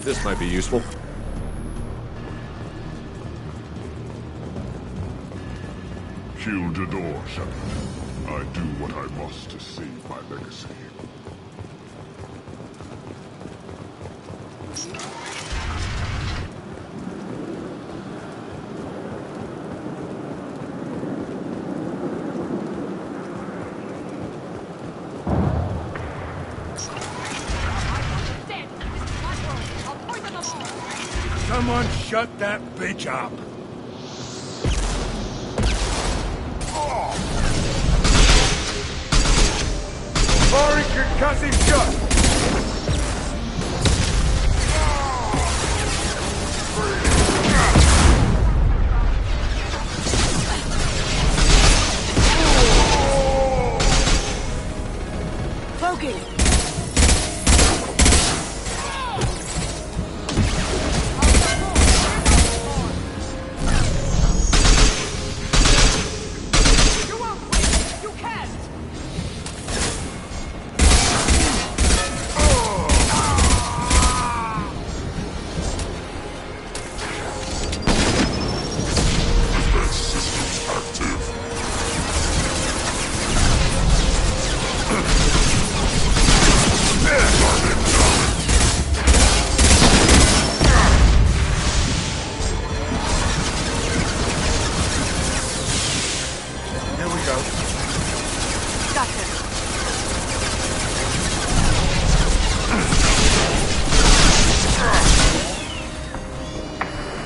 This might be useful. Shield the door, Shepard. I do what I must to save my legacy. Someone shut that bitch up! Firing concussive shot! Cloaking!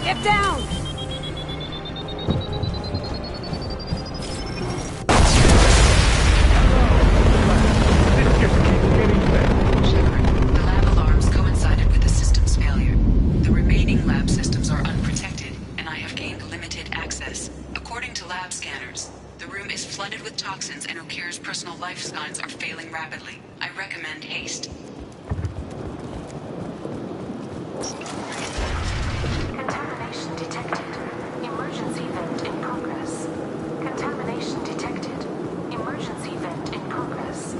Get down! The lab alarms coincided with the system's failure. The remaining lab systems are unprotected, and I have gained limited access. According to lab scanners, the room is flooded with toxins and Okir's personal life signs are failing rapidly. I recommend haste. Contamination detected. Emergency vent in progress. Contamination detected. Emergency vent in progress.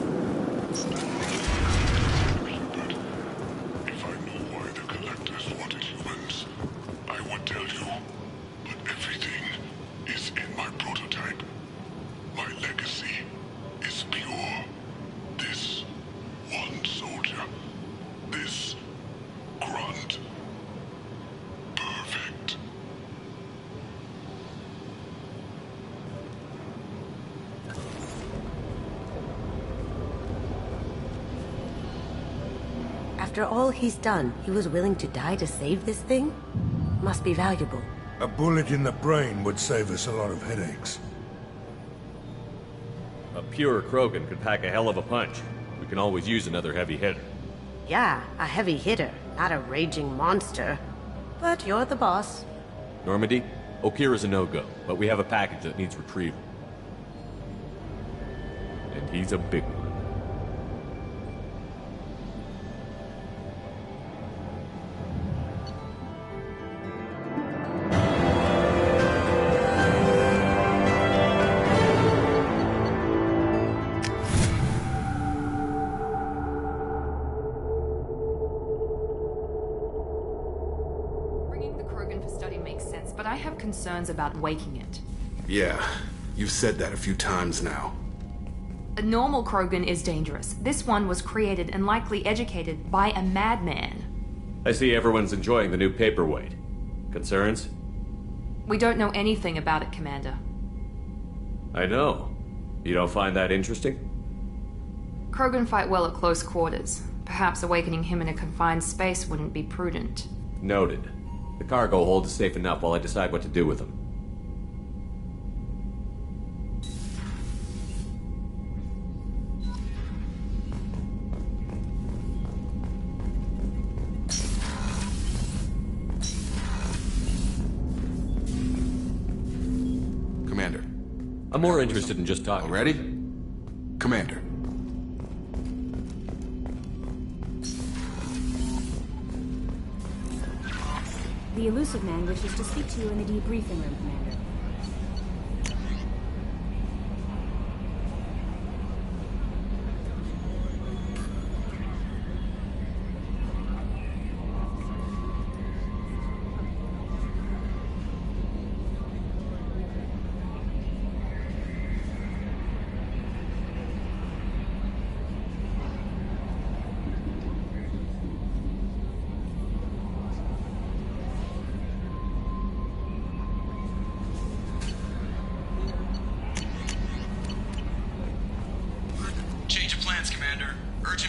If I knew why the Collectors wanted humans, I would tell you. But everything is in my prototype. My legacy is pure. This one soldier. This grunt. Perfect. After all he's done, he was willing to die to save this thing? Must be valuable. A bullet in the brain would save us a lot of headaches. A pure Krogan could pack a hell of a punch. We can always use another heavy hitter. Yeah, a heavy hitter, not a raging monster. But you're the boss. Normandy, Okir is a no-go, but we have a package that needs retrieval. And he's a big one. Bringing the Krogan for study makes sense, but I have concerns about waking it. Yeah, you've said that a few times now. A normal Krogan is dangerous. This one was created and likely educated by a madman. I see everyone's enjoying the new paperweight. Concerns? We don't know anything about it, Commander. I know. You don't find that interesting? Krogan fight well at close quarters. Perhaps awakening him in a confined space wouldn't be prudent. Noted. The cargo hold is safe enough while I decide what to do with them. Commander. I'm more interested in just talking. Ready? Commander. The elusive man wishes to speak to you in the debriefing room, Commander.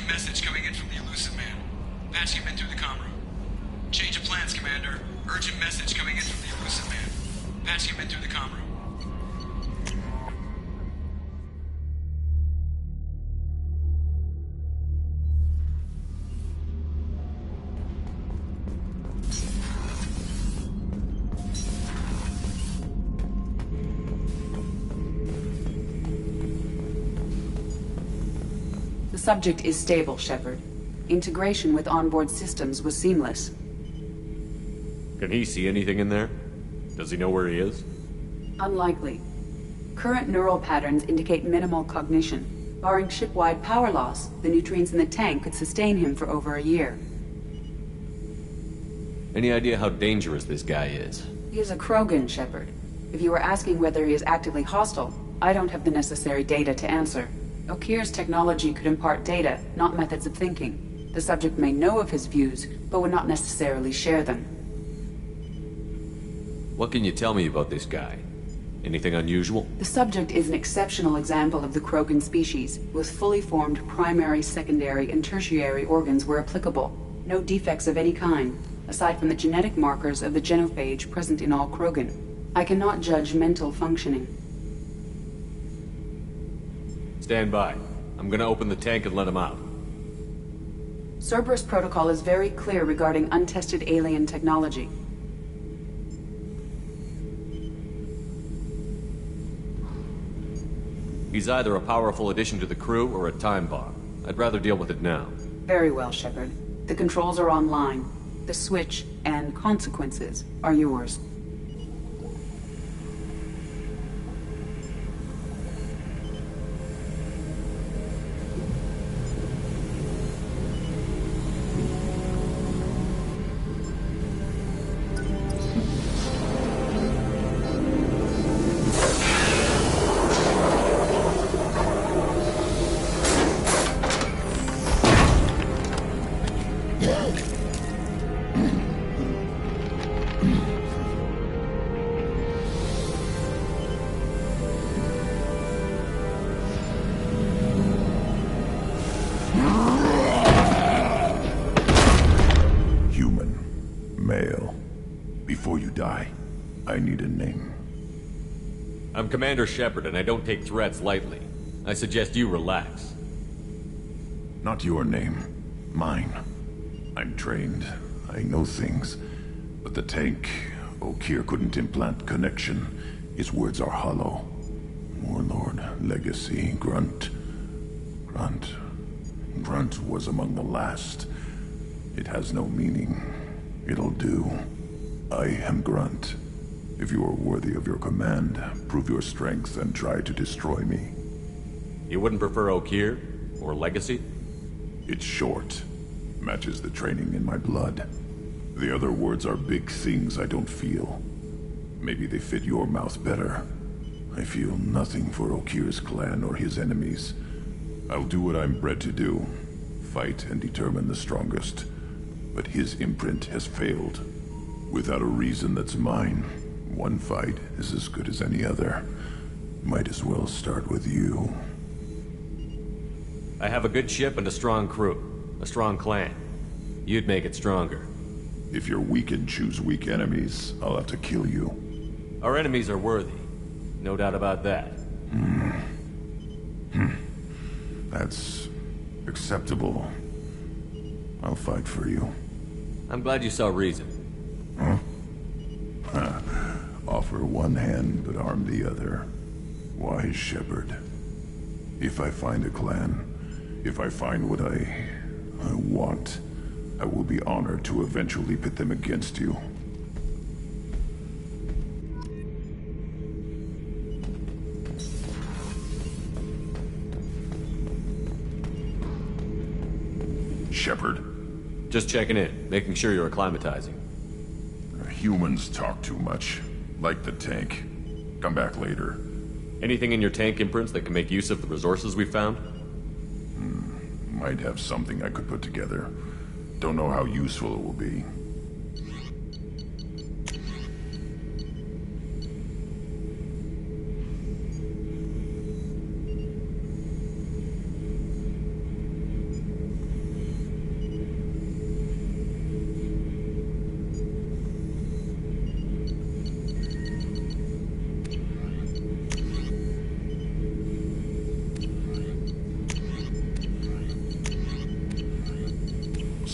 Urgent message coming in from the elusive man. Patch him in through the comm room. Change of plans, Commander. Urgent message coming in from the elusive man. Patch him in through the comm room. The subject is stable, Shepard. Integration with onboard systems was seamless. Can he see anything in there? Does he know where he is? Unlikely. Current neural patterns indicate minimal cognition. Barring ship-wide power loss, the nutrients in the tank could sustain him for over a year. Any idea how dangerous this guy is? He is a Krogan, Shepard. If you were asking whether he is actively hostile, I don't have the necessary data to answer. Okeer's technology could impart data, not methods of thinking. The subject may know of his views, but would not necessarily share them. What can you tell me about this guy? Anything unusual? The subject is an exceptional example of the Krogan species, with fully formed primary, secondary, and tertiary organs where applicable. No defects of any kind, aside from the genetic markers of the genophage present in all Krogan. I cannot judge mental functioning. Stand by. I'm gonna open the tank and let him out. Cerberus protocol is very clear regarding untested alien technology. He's either a powerful addition to the crew or a time bomb. I'd rather deal with it now. Very well, Shepard. The controls are online. The switch and consequences are yours. I need a name. I'm Commander Shepard, and I don't take threats lightly. I suggest you relax. Not your name. Mine. I'm trained. I know things. But the tank, Okeer couldn't implant connection. His words are hollow. Warlord, Legacy, Grunt. Grunt was among the last. It has no meaning. It'll do. I am Grunt. If you are worthy of your command, prove your strength and try to destroy me. You wouldn't prefer Okeer? Or Legacy? It's short. Matches the training in my blood. The other words are big things I don't feel. Maybe they fit your mouth better. I feel nothing for Okeer's clan or his enemies. I'll do what I'm bred to do. Fight and determine the strongest. But his imprint has failed. Without a reason that's mine, one fight is as good as any other. Might as well start with you. I have a good ship and a strong crew. A strong clan. You'd make it stronger. If you're weak and choose weak enemies, I'll have to kill you. Our enemies are worthy. No doubt about that. That's acceptable. I'll fight for you. I'm glad you saw reason. Offer one hand, but arm the other. Wise Shepard. If I find a clan, if I find what I want, I will be honored to eventually pit them against you. Shepard. Just checking in, making sure you're acclimatizing. Humans talk too much. Like the tank. Come back later. Anything in your tank imprints that can make use of the resources we found? Might have something I could put together. Don't know how useful it will be.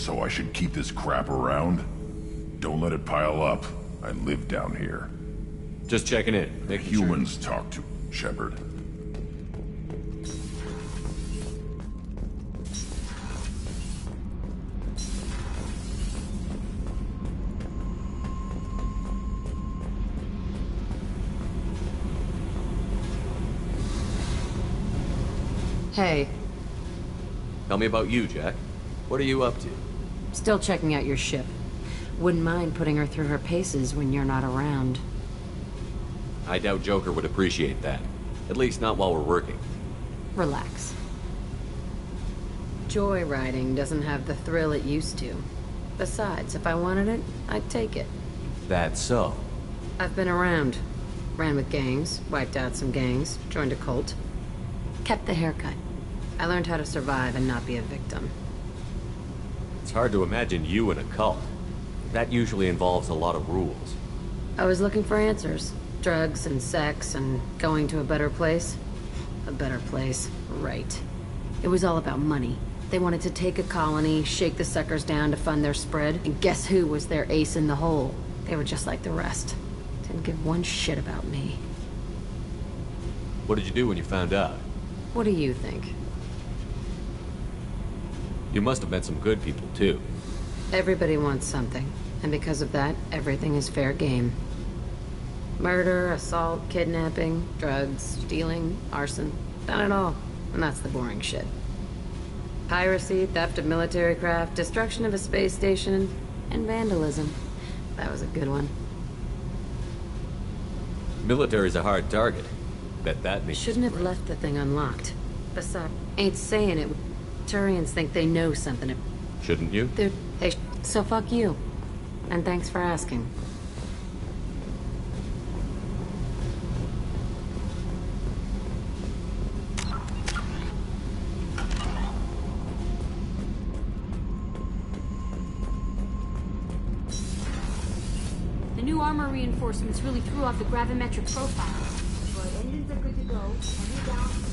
so I should keep this crap around? Don't let it pile up. I live down here. Just checking in. Making sure. Humans talk to Shepard. Hey, Tell me about you, Jack. What are you up to? still checking out your ship. Wouldn't mind putting her through her paces when you're not around. I doubt Joker would appreciate that. At least not while we're working. Relax. Joyriding doesn't have the thrill it used to. Besides, if I wanted it, I'd take it. That's so. I've been around. Ran with gangs, wiped out some gangs, joined a cult. Kept the haircut. I learned how to survive and not be a victim. It's hard to imagine you in a cult. That usually involves a lot of rules. I was looking for answers. Drugs and sex and going to a better place. A better place, right. It was all about money. They wanted to take a colony, shake the suckers down to fund their spread, and guess who was their ace in the hole? They were just like the rest. Didn't give one shit about me. What did you do when you found out? What do you think? You must have met some good people, too. Everybody wants something, and because of that, everything is fair game. Murder, assault, kidnapping, drugs, stealing, arson. Done it all. And that's the boring shit. Piracy, theft of military craft, destruction of a space station, and vandalism. That was a good one. Military's a hard target. Bet that means... Shouldn't have left the thing unlocked. Besides, ain't saying it. Turians think they know something. Shouldn't you? So fuck you. And thanks for asking. The new armor reinforcements really threw off the gravimetric profile. But engines are good to go. Only down.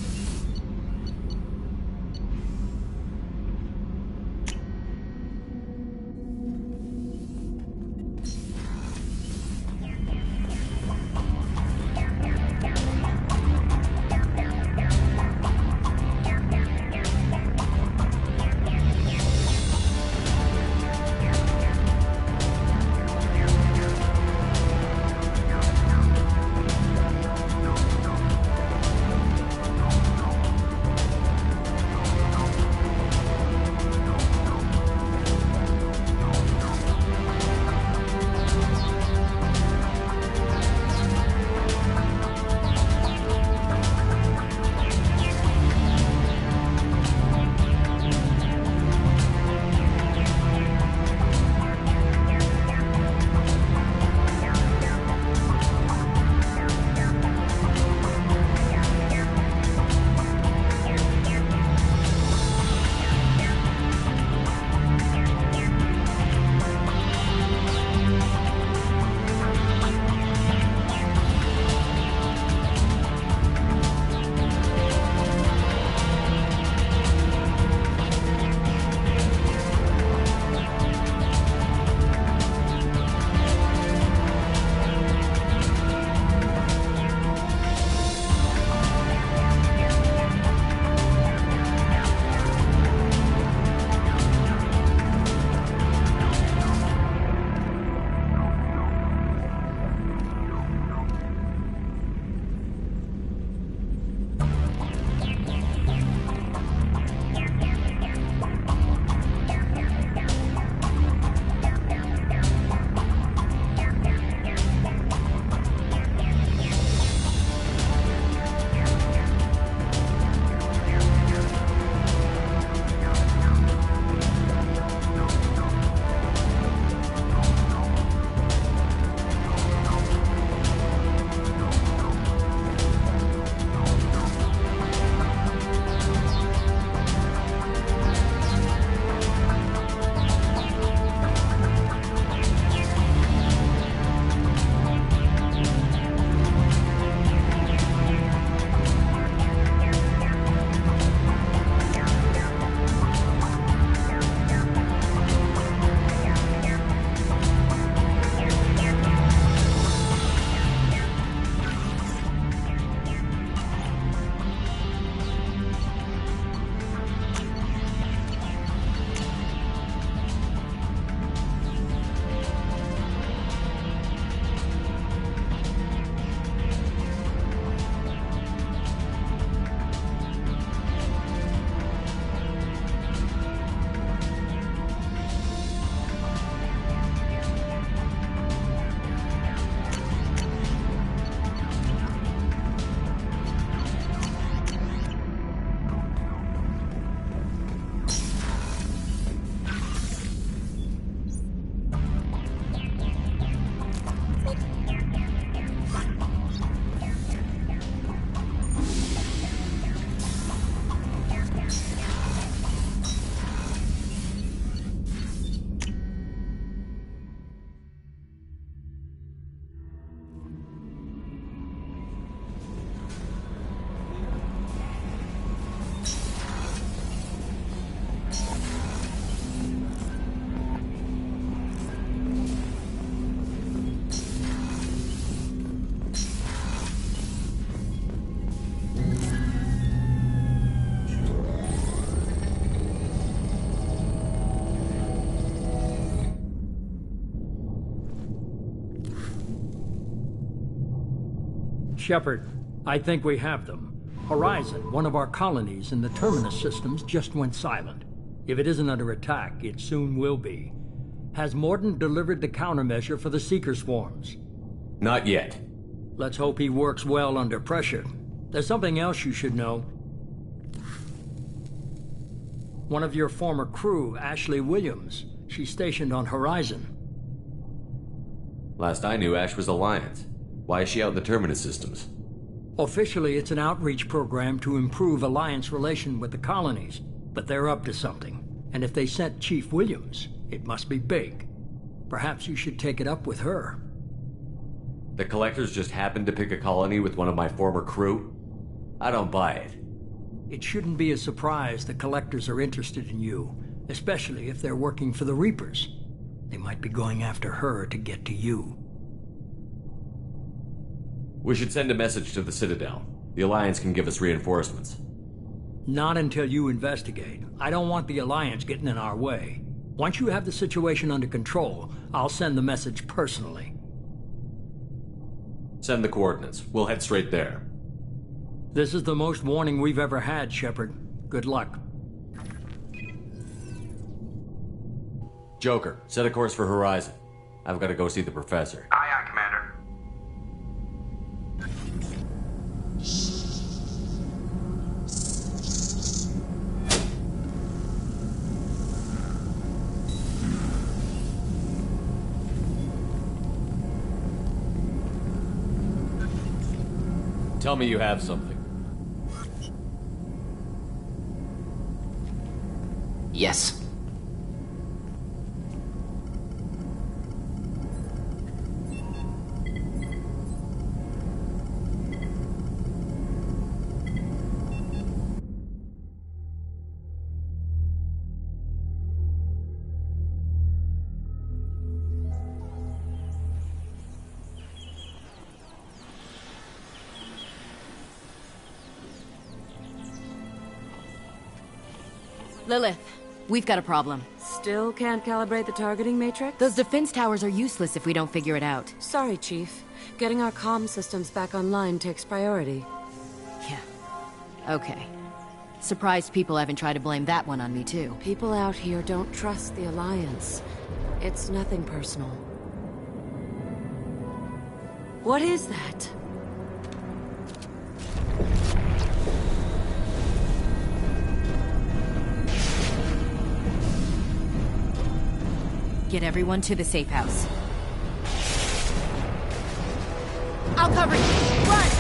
Shepard, I think we have them. Horizon, one of our colonies in the Terminus systems, just went silent. If it isn't under attack, it soon will be. Has Mordin delivered the countermeasure for the Seeker swarms? Not yet. Let's hope he works well under pressure. There's something else you should know. One of your former crew, Ashley Williams, she's stationed on Horizon. Last I knew, Ash was Alliance. Why is she out in the Terminus systems? Officially, it's an outreach program to improve Alliance relation with the colonies, but they're up to something. And if they sent Chief Williams, it must be big. Perhaps you should take it up with her. The Collectors just happened to pick a colony with one of my former crew? I don't buy it. It shouldn't be a surprise the Collectors are interested in you, especially if they're working for the Reapers. They might be going after her to get to you. We should send a message to the Citadel. The Alliance can give us reinforcements. Not until you investigate. I don't want the Alliance getting in our way. Once you have the situation under control, I'll send the message personally. Send the coordinates. We'll head straight there. This is the most warning we've ever had, Shepard. Good luck. Joker, set a course for Horizon. I've got to go see the Professor. Aye, aye, Commander. Tell me you have something. Yes. Lilith, we've got a problem. Still can't calibrate the targeting matrix? Those defense towers are useless if we don't figure it out. Sorry, Chief. Getting our comm systems back online takes priority. Yeah. Okay. Surprised people haven't tried to blame that one on me, too. People out here don't trust the Alliance. It's nothing personal. What is that? Get everyone to the safe house. I'll cover you! Run!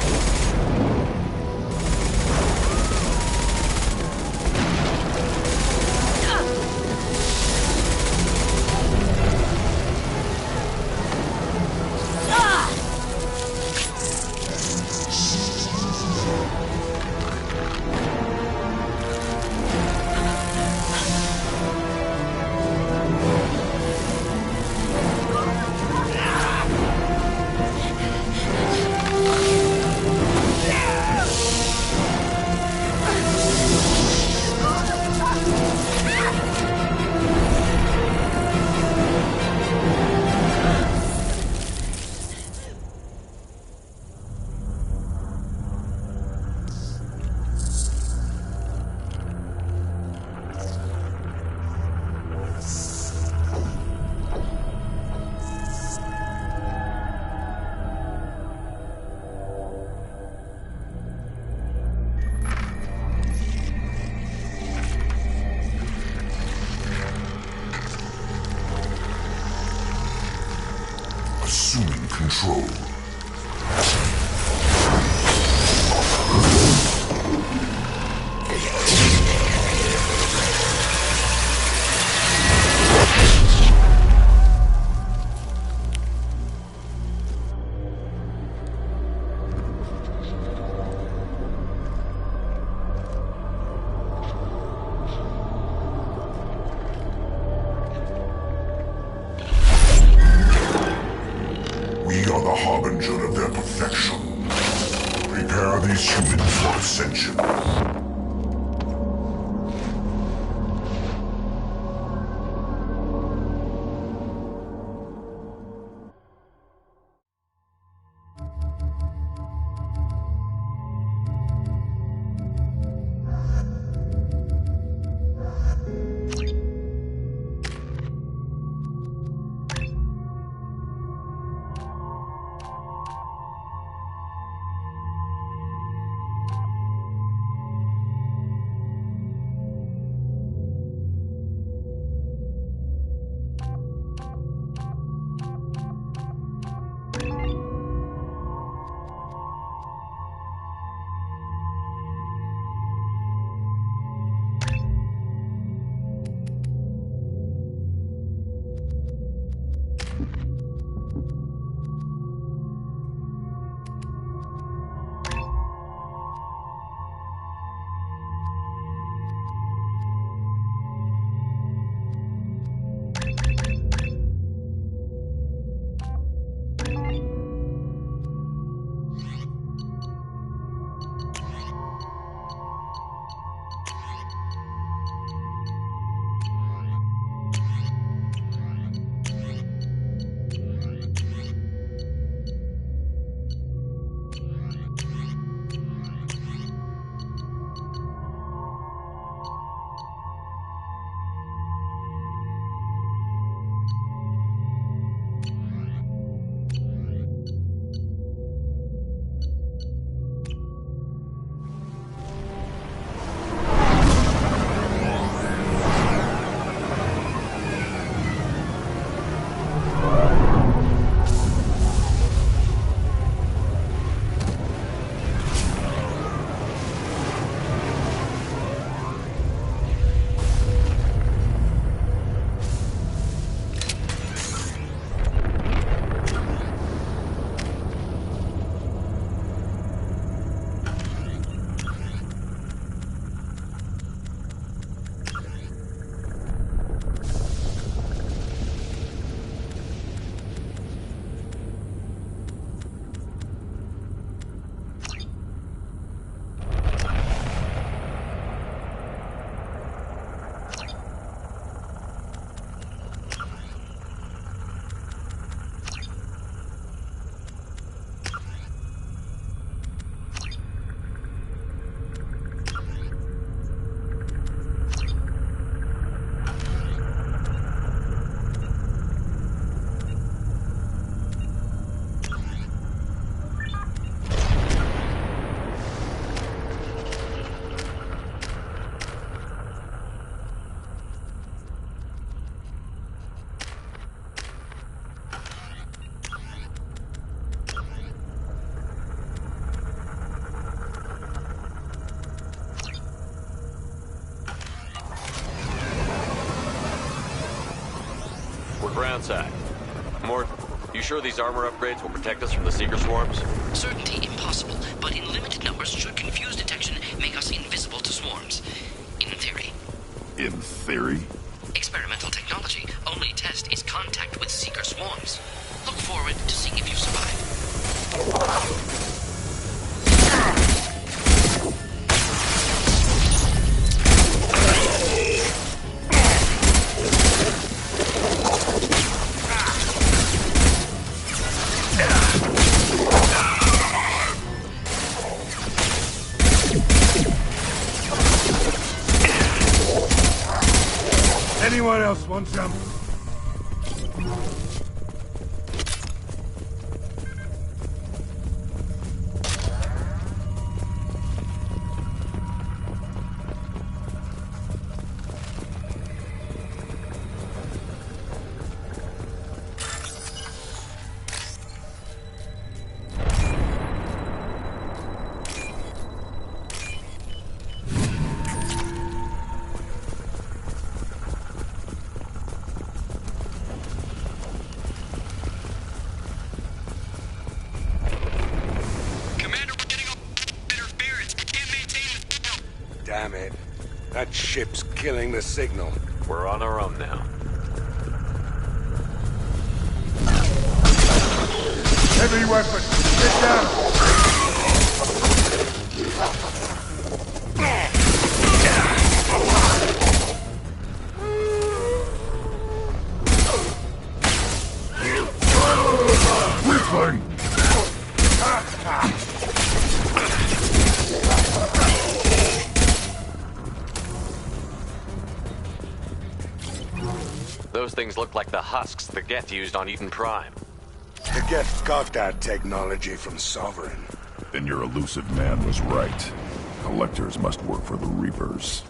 Assuming control. We are the Harbinger. Brown side. Mort, you sure these armor upgrades will protect us from the Seeker swarms? Certainty impossible, but in limited numbers should confuse detection make us invisible to swarms. In theory. In theory? Experimental technology. Only test is contact with Seeker swarms. Look forward to seeing if you survive. Anyone else want some? Damn it. That ship's killing the signal. We're on our own now. Heavy weapon! Get down! Whistling! Those things look like the husks the Geth used on Eden Prime. The Geth got that technology from Sovereign. Then your elusive man was right. Collectors must work for the Reapers.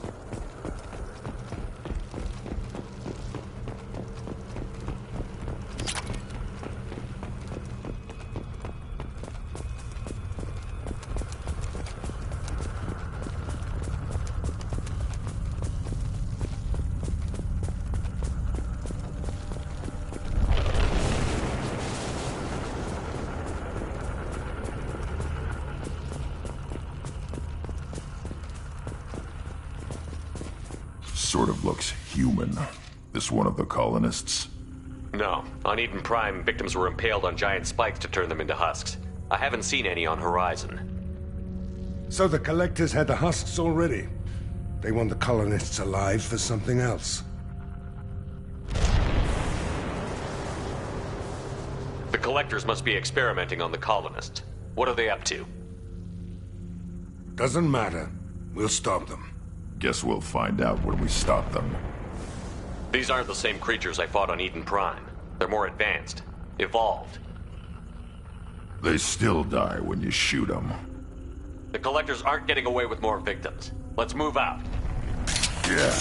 Sort of looks human. This one of the colonists? No. On Eden Prime, victims were impaled on giant spikes to turn them into husks. I haven't seen any on Horizon. So the Collectors had the husks already. They want the colonists alive for something else. The Collectors must be experimenting on the colonists. What are they up to? Doesn't matter. We'll stop them. Guess we'll find out when we stop them. These aren't the same creatures I fought on Eden Prime. They're more advanced. Evolved. They still die when you shoot them. The Collectors aren't getting away with more victims. Let's move out. Yeah.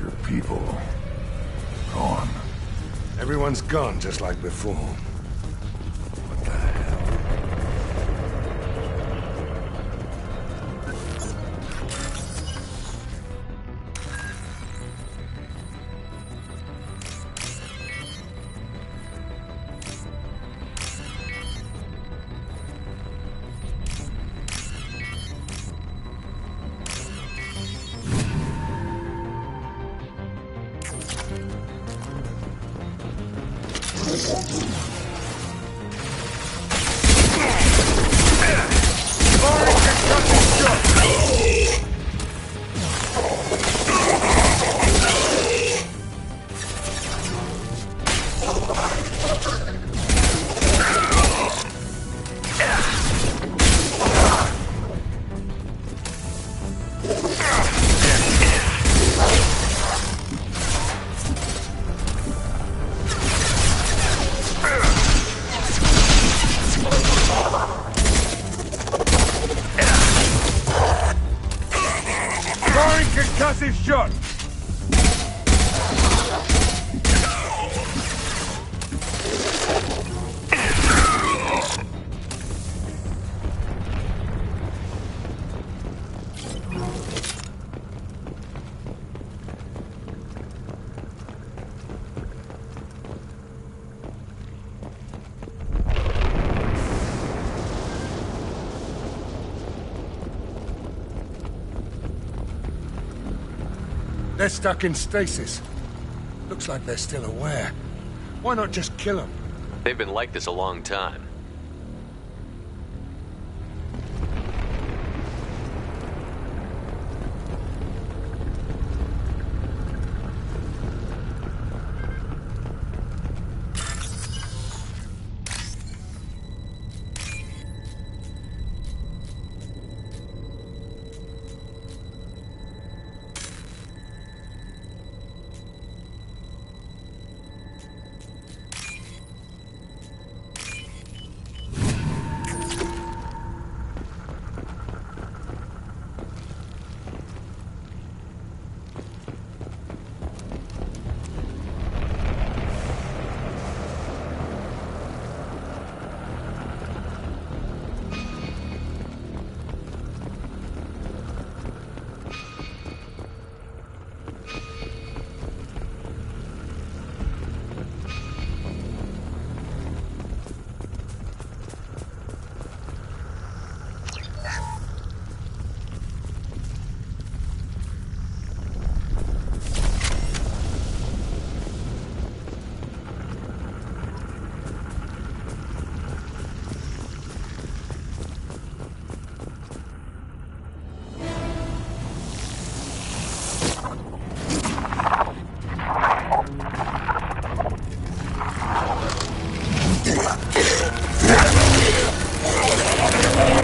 Your people... gone. Everyone's gone just like before. What the hell? Concussive shot! They're stuck in stasis. Looks like they're still aware. Why not just kill them? They've been like this a long time.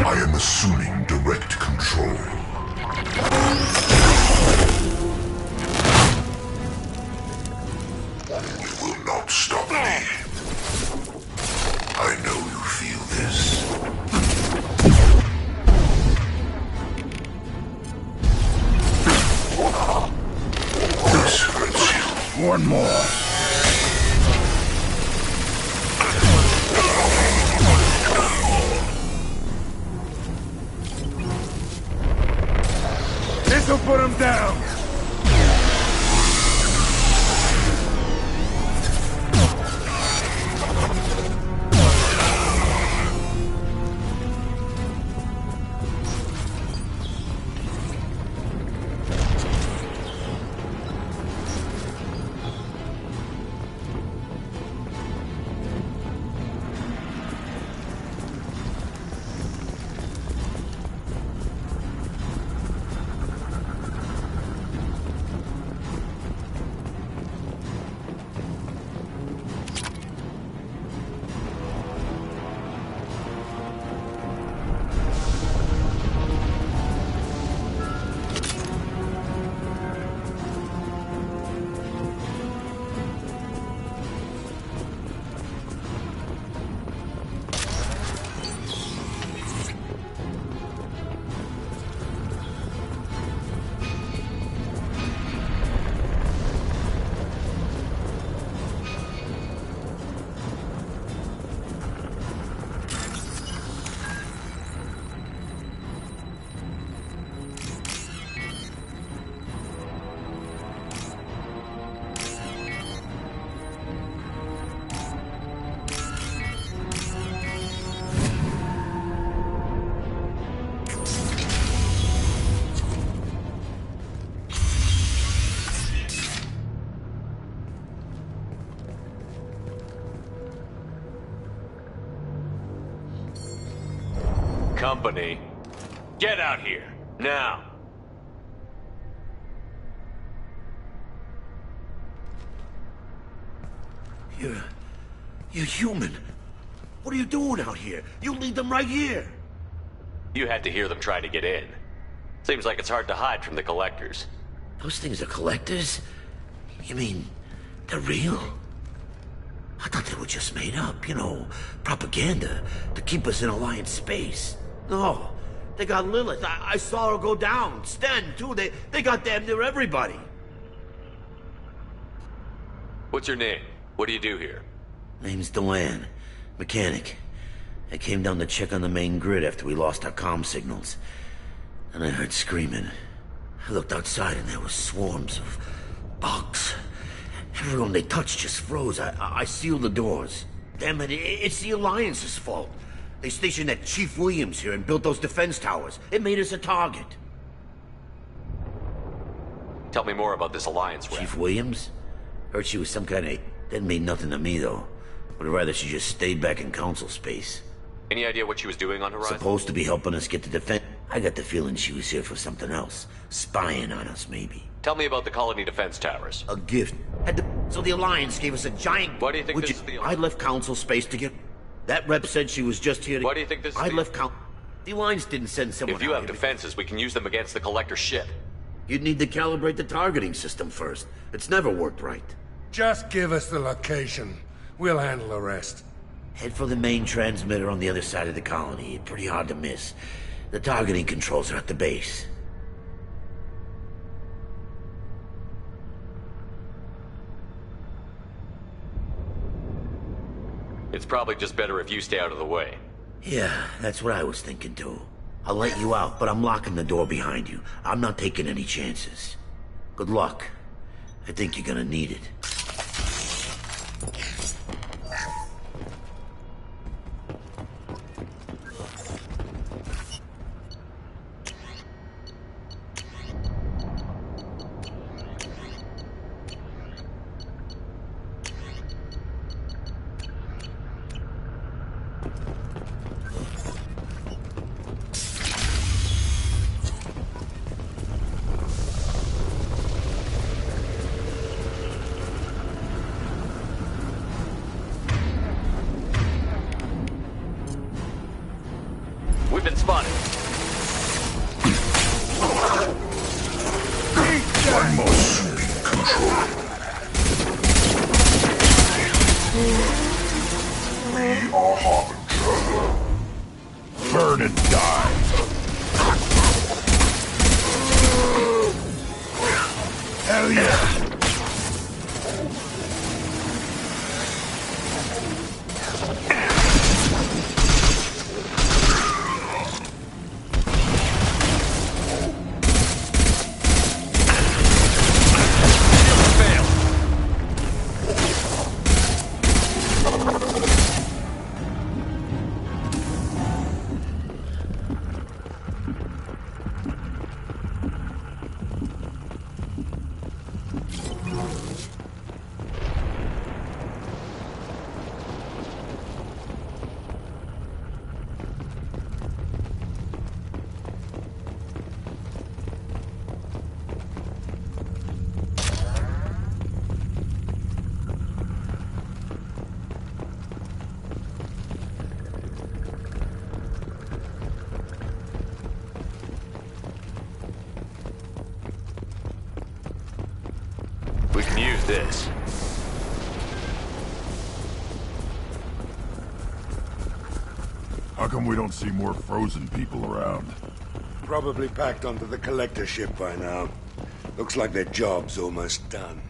I am assuming direct control. You will not stop me. I know you feel this. This hurts you. One more. This'll put him down! Company, get out here, now! You're human. What are you doing out here? You lead them right here. You had to hear them try to get in. Seems like it's hard to hide from the collectors. Those things are collectors? You mean, they're real? I thought they were just made up, you know, propaganda to keep us in Alliance space. No, they got Lilith. I saw her go down. Sten, too. They got damn near everybody. What's your name? What do you do here? Name's Delan. Mechanic. I came down to check on the main grid after we lost our comm signals. And I heard screaming. I looked outside and there were swarms of bugs. Everyone they touched just froze. I sealed the doors. Damn it, it's the Alliance's fault. They stationed that Chief Williams here and built those defense towers. It made us a target. Tell me more about this Alliance rep. Chief Williams? Heard she was some kind of... Didn't mean nothing to me, though. Would rather she just stayed back in council space. Any idea what she was doing on Horizon? Supposed to be helping us get the defense. I got the feeling she was here for something else. Spying on us, maybe. Tell me about the colony defense towers. A gift. So the Alliance gave us a giant... Why do you think this is the... I left council space to get... That rep said she was just here to... Why do you think this is I left council... The Alliance didn't send someone If you out have here defenses, we can use them against the Collector's ship. You'd need to calibrate the targeting system first. It's never worked right. Just give us the location. We'll handle the rest. Head for the main transmitter on the other side of the colony. Pretty hard to miss. The targeting controls are at the base. It's probably just better if you stay out of the way. Yeah, that's what I was thinking too. I'll let you out, but I'm locking the door behind you. I'm not taking any chances. Good luck. I think you're gonna need it. We've been spotted. I must be controlled. We are Harbinger. Burn and die. Hell yeah. We can use this. How come we don't see more frozen people around? Probably packed onto the collector ship by now. Looks like their job's almost done.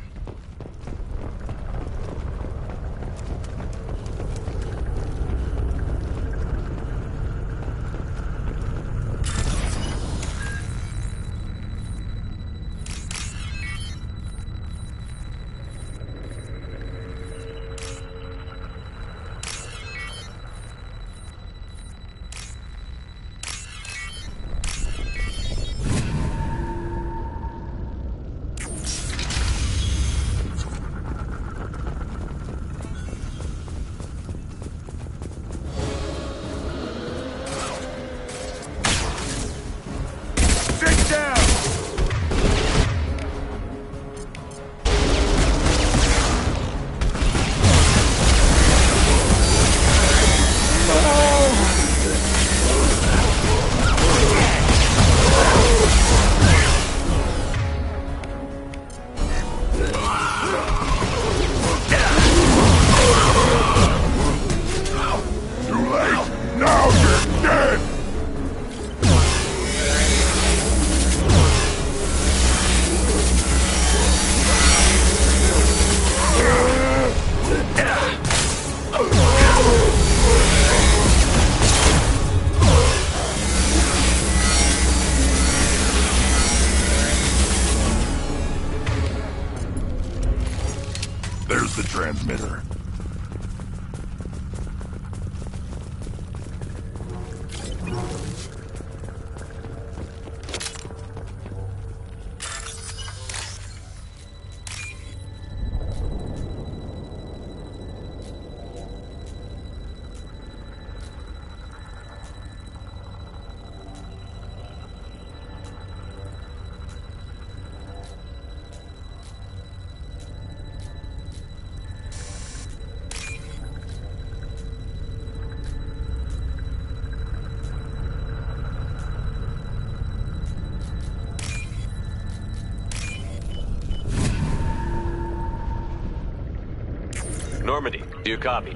Do you copy?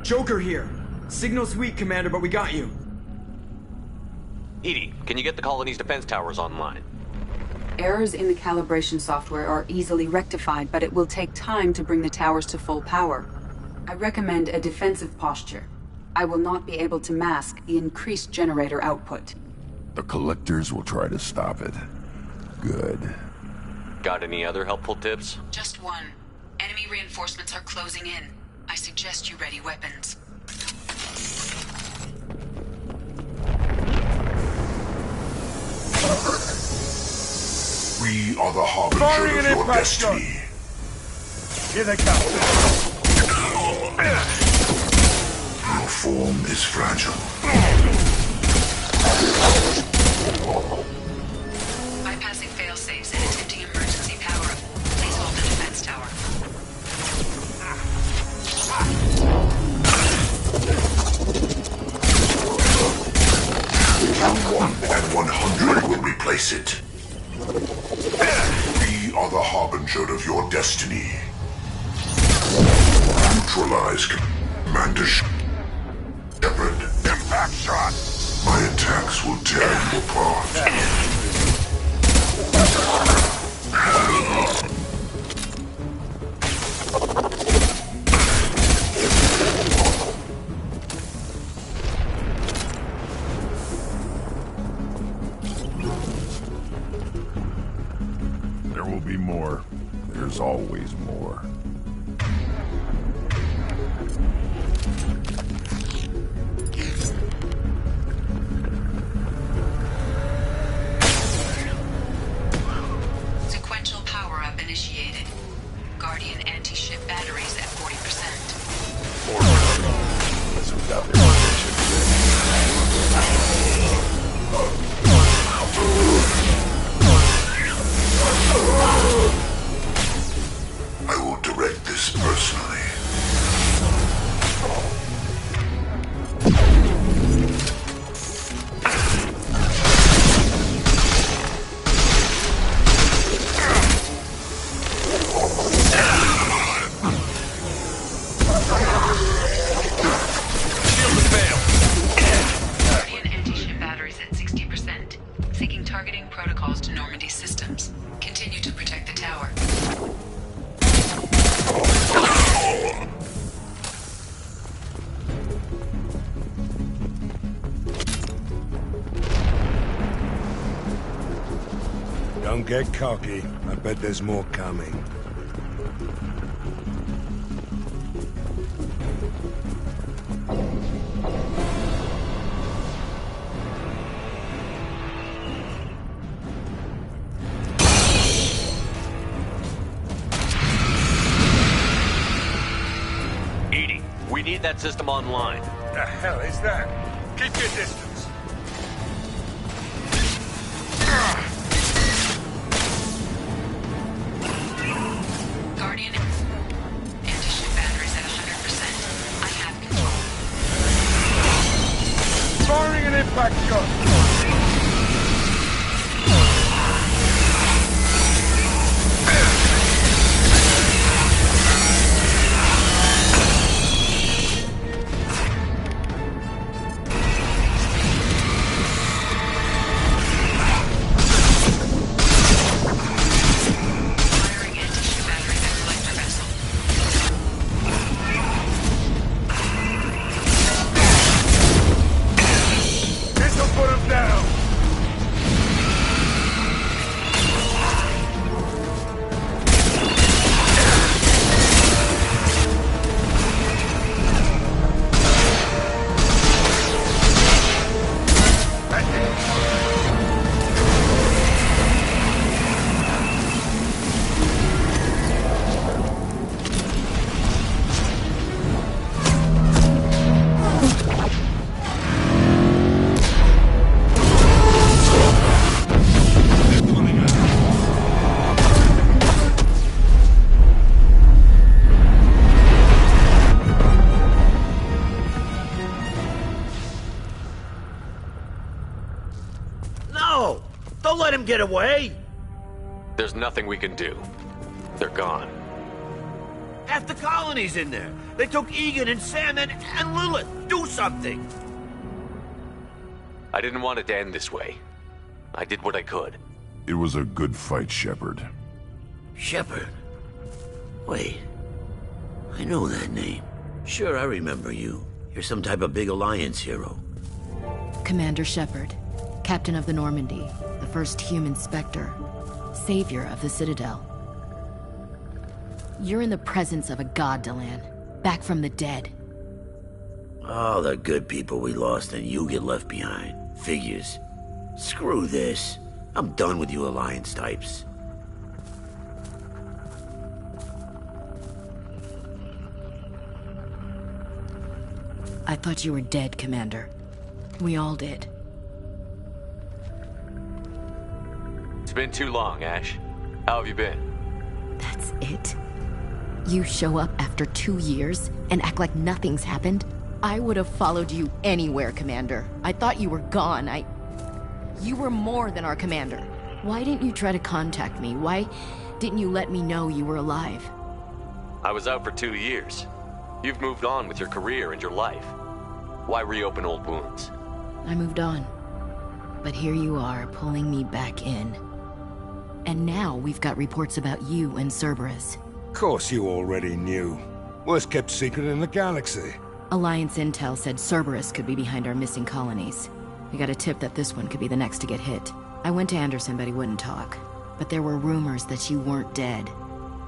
Joker here. Signal's weak, Commander, but we got you. Edie, can you get the colony's defense towers online? Errors in the calibration software are easily rectified, but it will take time to bring the towers to full power. I recommend a defensive posture. I will not be able to mask the increased generator output. The Collectors will try to stop it. Good. Got any other helpful tips? Just one. Enemy reinforcements are closing in. I suggest you ready weapons. We are the harbinger of your destiny. Here they come. Your form is fragile. Bypassing fail-safes and attempting emergency power-up. Please hold the defense tower. One and 100 will replace it. We are the harbinger of your destiny. Neutralize Commander Shepard. Impact shot! My attacks will tear you apart. There will be more. There's always more. Sequential power-up initiated. Guardian anti-ship batteries at 40%. Without their I will direct this personally. Guardian anti-ship batteries at 60%. Seeking targeting protocols to Normandy systems. Continue to protect the tower. Don't get cocky. I bet there's more coming. Edie, we need that system online. The hell is that? Keep your distance. Guardian anti-ship batteries at 100%. I have control. Firing an impact shot. Firing anti-ship batteries at collector vessel. This'll put him down. No! Don't let him get away! There's nothing we can do. They're gone. Half the colony's in there. They took Egan and Sam and Lilith. Do something! I didn't want it to end this way. I did what I could. It was a good fight, Shepard. Shepard? Wait. I know that name. Sure, I remember you. You're some type of big Alliance hero. Commander Shepard, Captain of the Normandy, the first human Spectre, savior of the Citadel. You're in the presence of a god, Delan, back from the dead. All the good people we lost and you get left behind. Figures. Screw this. I'm done with you Alliance types. I thought you were dead, Commander. We all did. It's been too long, Ash. How have you been? That's it? You show up after 2 years and act like nothing's happened? I would have followed you anywhere, Commander. I thought you were gone. You were more than our commander. Why didn't you try to contact me? Why didn't you let me know you were alive? I was out for 2 years. You've moved on with your career and your life. Why reopen old wounds? I moved on. But here you are, pulling me back in. And now we've got reports about you and Cerberus. Of course you already knew. Worst kept secret in the galaxy. Alliance intel said Cerberus could be behind our missing colonies. We got a tip that this one could be the next to get hit. I went to Anderson, but he wouldn't talk. But there were rumors that you weren't dead.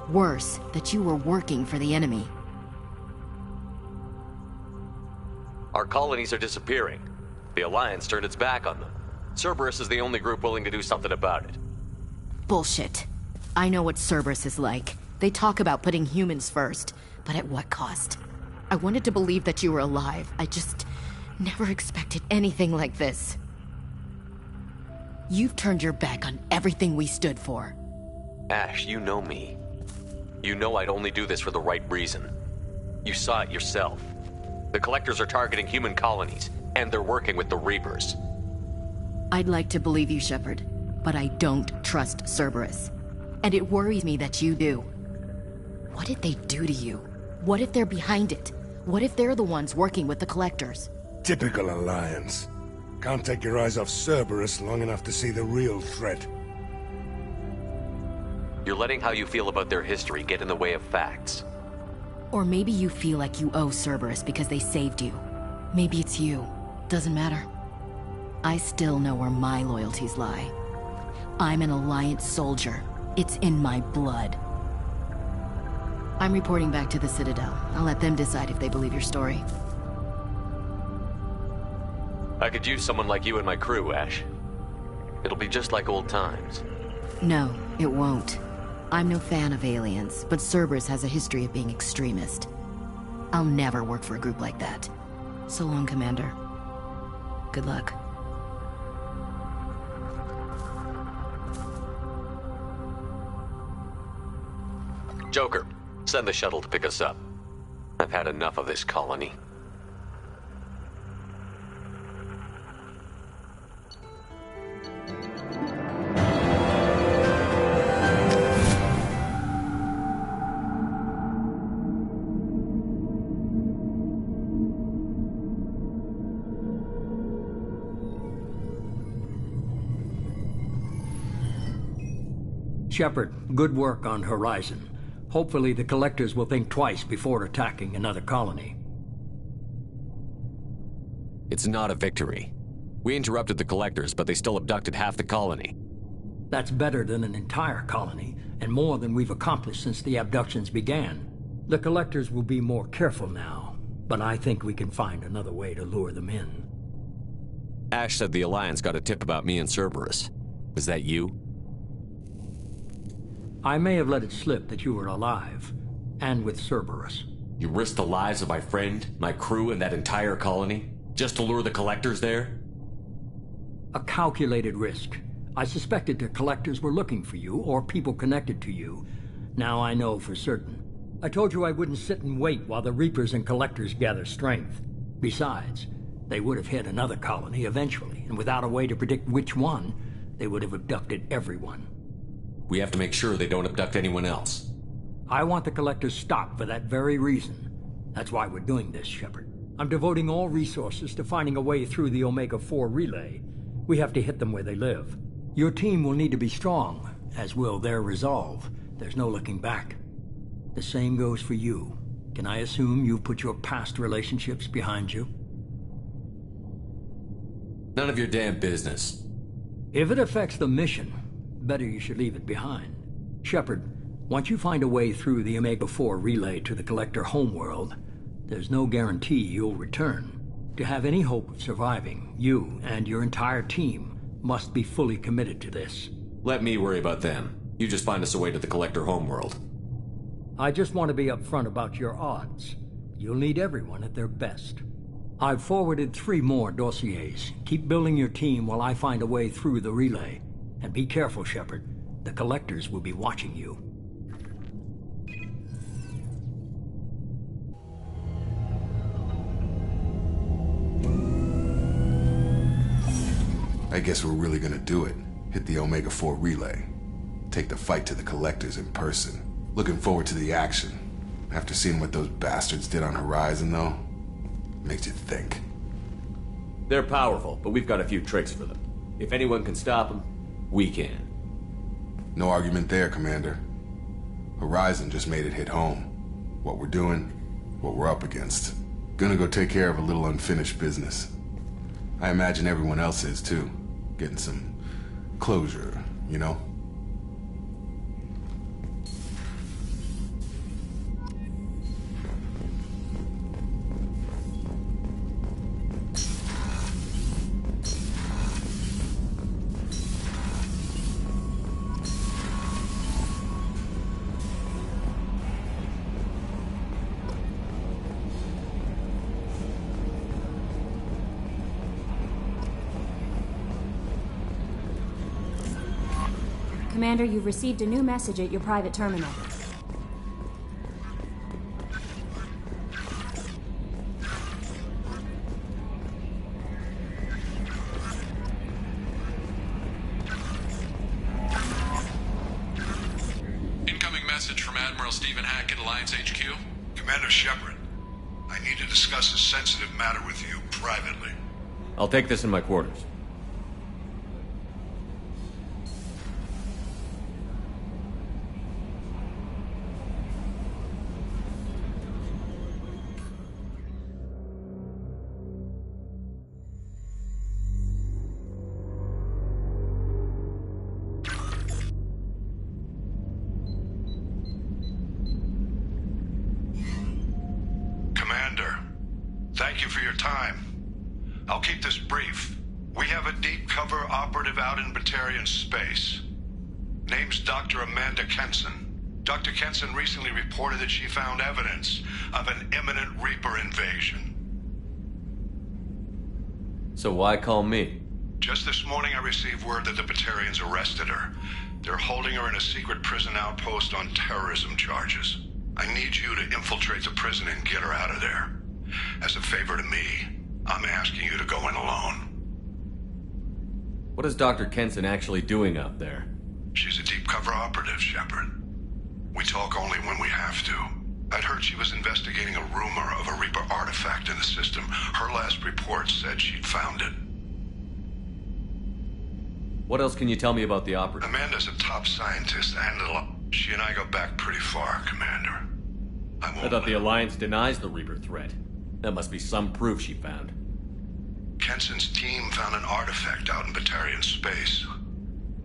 Worse, that you were working for the enemy. Our colonies are disappearing. The Alliance turned its back on them. Cerberus is the only group willing to do something about it. Bullshit. I know what Cerberus is like. They talk about putting humans first, but at what cost? I wanted to believe that you were alive. I just never expected anything like this. You've turned your back on everything we stood for. Ash, you know me. You know I'd only do this for the right reason. You saw it yourself. The Collectors are targeting human colonies, and they're working with the Reapers. I'd like to believe you, Shepard, but I don't trust Cerberus. And it worries me that you do. What did they do to you? What if they're behind it? What if they're the ones working with the Collectors? Typical Alliance. Can't take your eyes off Cerberus long enough to see the real threat. You're letting how you feel about their history get in the way of facts. Or maybe you feel like you owe Cerberus because they saved you. Maybe it's you. Doesn't matter. I still know where my loyalties lie. I'm an Alliance soldier. It's in my blood. I'm reporting back to the Citadel. I'll let them decide if they believe your story. I could use someone like you in my crew, Ash. It'll be just like old times. No, it won't. I'm no fan of aliens, but Cerberus has a history of being extremist. I'll never work for a group like that. So long, Commander. Good luck. Joker, send the shuttle to pick us up. I've had enough of this colony. Shepard, good work on Horizon. Hopefully the Collectors will think twice before attacking another colony. It's not a victory. We interrupted the Collectors, but they still abducted half the colony. That's better than an entire colony, and more than we've accomplished since the abductions began. The Collectors will be more careful now, but I think we can find another way to lure them in. Ash said the Alliance got a tip about me and Cerberus. Was that you? I may have let it slip that you were alive, and with Cerberus. You risked the lives of my friend, my crew, and that entire colony, just to lure the Collectors there? A calculated risk. I suspected the Collectors were looking for you, or people connected to you. Now I know for certain. I told you I wouldn't sit and wait while the Reapers and Collectors gather strength. Besides, they would have hit another colony eventually, and without a way to predict which one, they would have abducted everyone. We have to make sure they don't abduct anyone else. I want the Collector's stopped for that very reason. That's why we're doing this, Shepard. I'm devoting all resources to finding a way through the Omega-4 relay. We have to hit them where they live. Your team will need to be strong, as will their resolve. There's no looking back. The same goes for you. Can I assume you've put your past relationships behind you? None of your damn business. If it affects the mission, better you should leave it behind. Shepard, once you find a way through the Omega-4 relay to the Collector homeworld, there's no guarantee you'll return. To have any hope of surviving, you and your entire team must be fully committed to this. Let me worry about them. You just find us a way to the Collector homeworld. I just want to be upfront about your odds. You'll need everyone at their best. I've forwarded 3 more dossiers. Keep building your team while I find a way through the relay. And be careful, Shepard. The Collectors will be watching you. I guess we're really gonna do it. Hit the Omega-4 relay. Take the fight to the Collectors in person. Looking forward to the action. After seeing what those bastards did on Horizon, though, makes you think. They're powerful, but we've got a few tricks for them. If anyone can stop them, we can. No argument there, Commander. Horizon just made it hit home. What we're doing, what we're up against. Gonna go take care of a little unfinished business. I imagine everyone else is, too. Getting some closure, you know? Commander, you've received a new message at your private terminal. Incoming message from Admiral Stephen Hackett, Alliance HQ. Commander Shepard, I need to discuss a sensitive matter with you privately. I'll take this in my quarters. Thank you for your time. I'll keep this brief. We have a deep cover operative out in Batarian space. Name's Dr. Amanda Kenson. Dr. Kenson recently reported that she found evidence of an imminent Reaper invasion. So why call me? Just this morning I received word that the Batarians arrested her. They're holding her in a secret prison outpost on terrorism charges. I need you to infiltrate the prison and get her out of there. As a favor to me, I'm asking you to go in alone. What is Dr. Kenson actually doing out there? She's a deep cover operative, Shepard. We talk only when we have to. I'd heard she was investigating a rumor of a Reaper artifact in the system. Her last report said she'd found it. What else can you tell me about the operative? Amanda's a top scientist and she and I go back pretty far, Commander. I thought the Alliance denies the Reaper threat. That must be some proof she found. Kenson's team found an artifact out in Batarian space.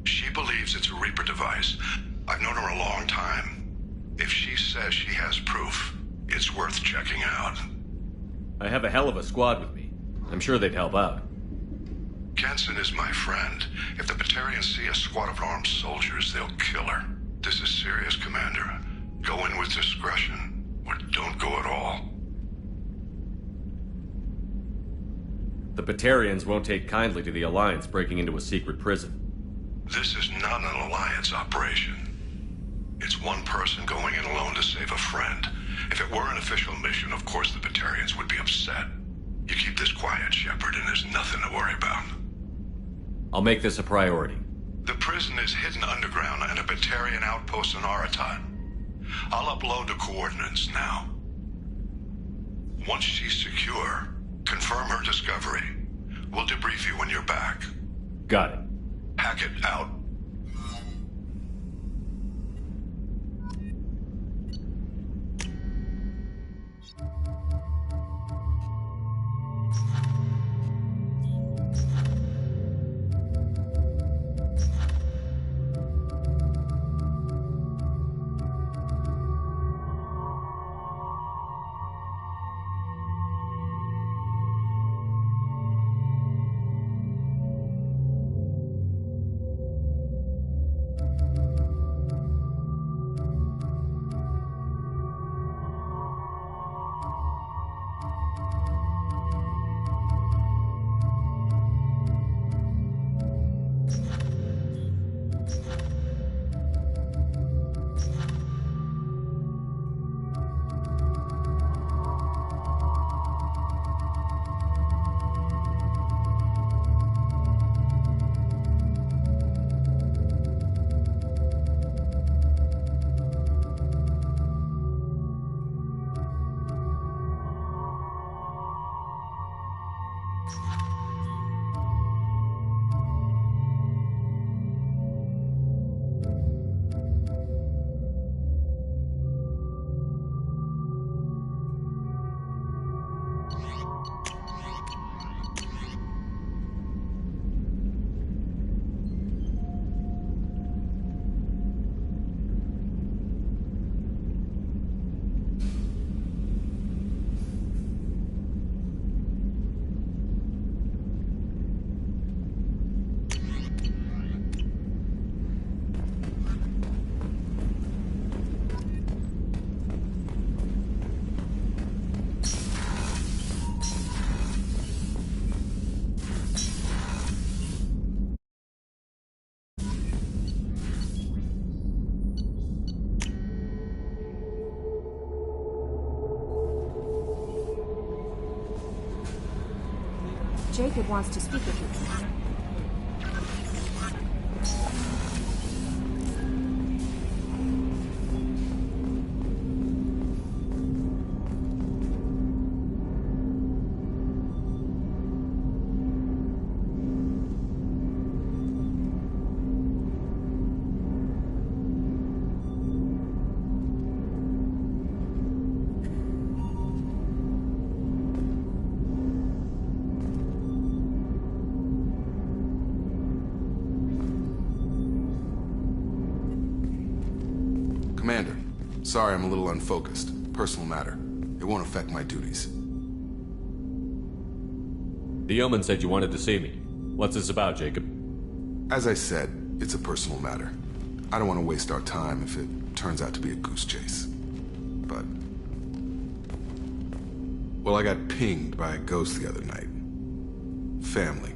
She believes it's a Reaper device. I've known her a long time. If she says she has proof, it's worth checking out. I have a hell of a squad with me. I'm sure they'd help out. Kenson is my friend. If the Batarians see a squad of armed soldiers, they'll kill her. This is serious, Commander. Go in with discretion, or don't go at all. The Batarians won't take kindly to the Alliance breaking into a secret prison. This is not an Alliance operation. It's one person going in alone to save a friend. If it were an official mission, of course the Batarians would be upset. You keep this quiet, Shepard, and there's nothing to worry about. I'll make this a priority. The prison is hidden underground in a Batarian outpost on Aratat. I'll upload the coordinates now. Once she's secure, confirm her discovery. We'll debrief you when you're back. Got it. Hackett out. Jacob wants to speak with you. Commander, sorry I'm a little unfocused. Personal matter. It won't affect my duties. The Yeoman said you wanted to see me. What's this about, Jacob? As I said, it's a personal matter. I don't want to waste our time if it turns out to be a goose chase. But... well, I got pinged by a ghost the other night. Family.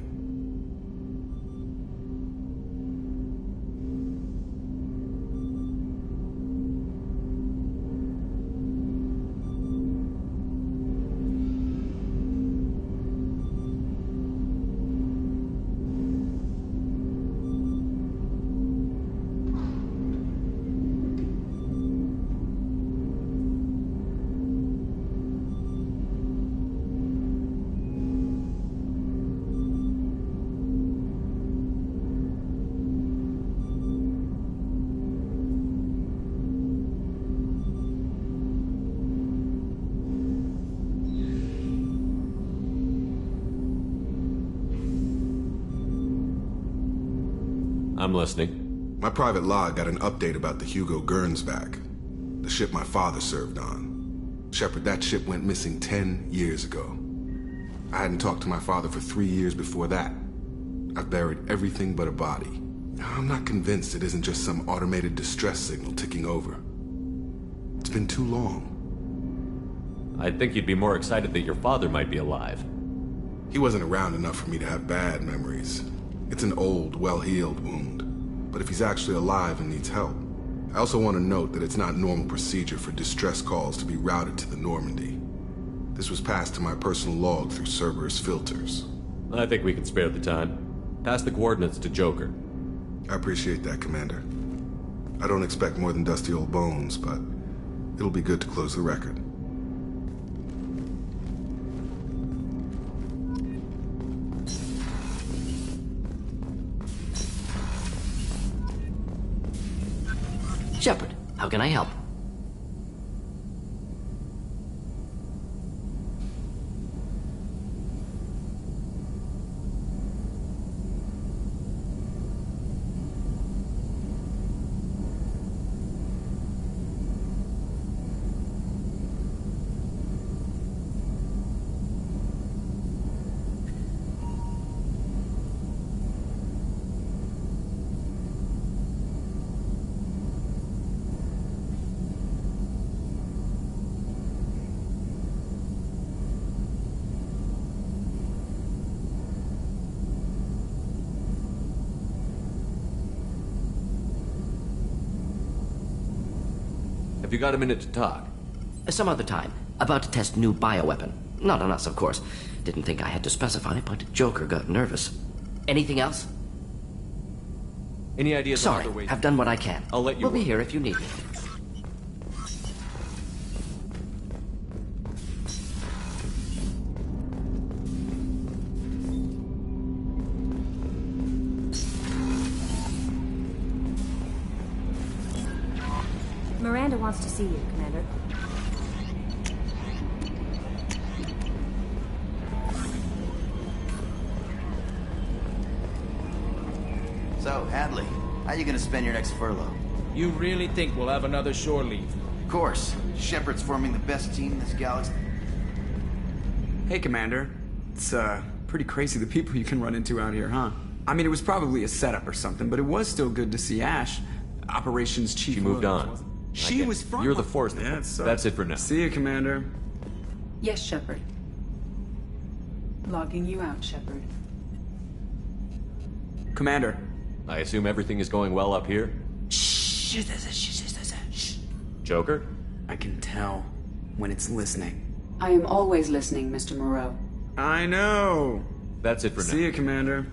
I'm listening. My private log got an update about the Hugo Gernsback, the ship my father served on. Shepard, that ship went missing 10 years ago. I hadn't talked to my father for 3 years before that. I've buried everything but a body. I'm not convinced it isn't just some automated distress signal ticking over. It's been too long. I'd think you'd be more excited that your father might be alive. He wasn't around enough for me to have bad memories. It's an old, well-healed wound. But if he's actually alive and needs help, I also want to note that it's not normal procedure for distress calls to be routed to the Normandy. This was passed to my personal log through Cerberus filters. I think we can spare the time. Pass the coordinates to Joker. I appreciate that, Commander. I don't expect more than dusty old bones, but It'll be good to close the record. Shepard, how can I help? Have you got a minute to talk? Some other time. About to test new bioweapon. Not on us, of course. Didn't think I had to specify, but Joker got nervous. Anything else? Any ideas on Sorry, other ways? I've done what I can. I'll let you We'll be work. here if you need me. Miranda wants to see you, Commander. So, Hadley, how you gonna spend your next furlough? You really think we'll have another shore leave? Of course. Shepard's forming the best team in this galaxy. Hey, Commander. It's, pretty crazy the people you can run into out here, huh? I mean, it was probably a setup or something, but it was still good to see Ash. Operations Chief She moved Williams, on. wasn't she? Okay. Was front. You're the Force. Yeah, That's it for now. See you, Commander. Yes, Shepard. Logging you out, Shepard. Commander. I assume everything is going well up here? Shh. Joker? I can tell when it's listening. I am always listening, Mr. Moreau. I know. That's it for now. See you, Commander.